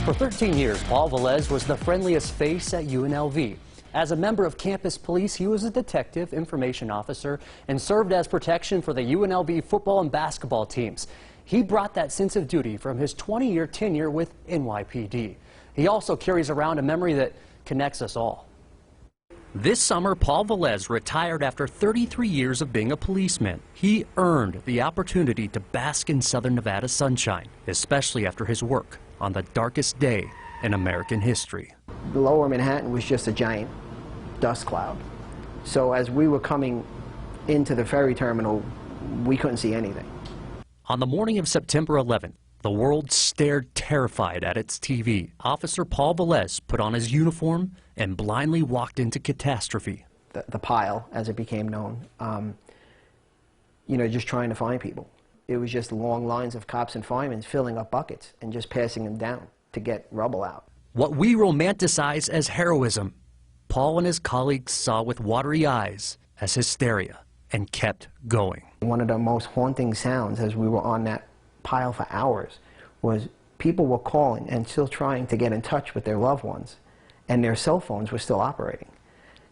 For 13 years, Paul Velez was the friendliest face at UNLV. As a member of campus police, he was a detective, information officer, and served as protection for the UNLV football and basketball teams. He brought that sense of duty from his 20-year tenure with NYPD. He also carries around a memory that connects us all. This summer, Paul Velez retired after 33 years of being a policeman. He earned the opportunity to bask in Southern Nevada sunshine, especially after his work on the darkest day in American history. Lower Manhattan was just a giant dust cloud. So as we were coming into the ferry terminal, we couldn't see anything. On the morning of September 11th, the world stared terrified at its TV. Officer Paul Velez put on his uniform and blindly walked into catastrophe. The pile, as it became known, just trying to find people. It was just long lines of cops and firemen filling up buckets and just passing them down to get rubble out. What we romanticize as heroism, Paul and his colleagues saw with watery eyes as hysteria and kept going. One of the most haunting sounds as we were on that pile for hours was people were calling and still trying to get in touch with their loved ones, and their cell phones were still operating.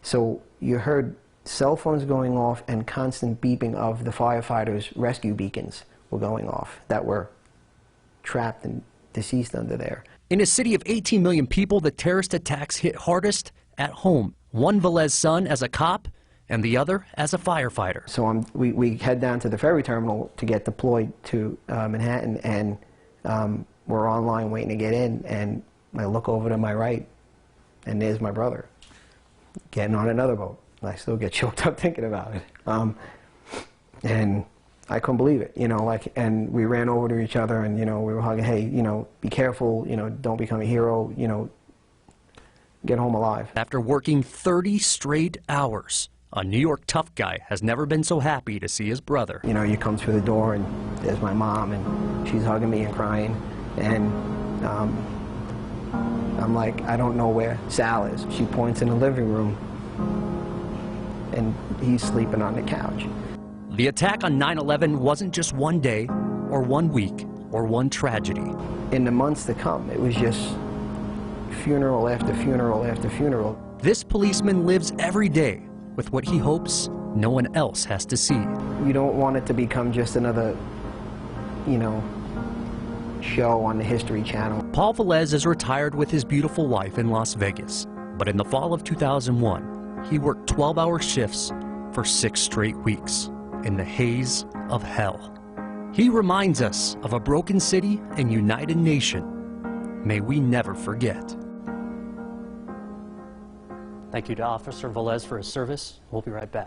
So you heard cell phones going off and constant beeping of the firefighters' rescue beacons were going off that were trapped and deceased under there. In a city of 18 million people, the terrorist attacks hit hardest at home. One Velez's son as a cop and the other as a firefighter. So we head down to the ferry terminal to get deployed to Manhattan, and we're online waiting to get in, and I look over to my right, and there's my brother getting on another boat. I still get choked up thinking about it. And I couldn't believe it, and we ran over to each other, and, we were hugging, hey, be careful, don't become a hero, get home alive. After working 30 straight hours, a New York tough guy has never been so happy to see his brother. You come through the door, and there's my mom, and she's hugging me and crying, and I'm like, I don't know where Sal is. She points in the living room, and he's sleeping on the couch. The attack on 9/11 wasn't just one day, or 1 week, or one tragedy. In the months to come, it was just funeral after funeral after funeral. This policeman lives every day with what he hopes no one else has to see. You don't want it to become just another, show on the History Channel. Paul Velez is retired with his beautiful wife in Las Vegas. But in the fall of 2001, he worked 12-hour shifts for 6 straight weeks in the haze of hell. He reminds us of a broken city and united nation. May we never forget. Thank you to Officer Velez for his service. We'll be right back.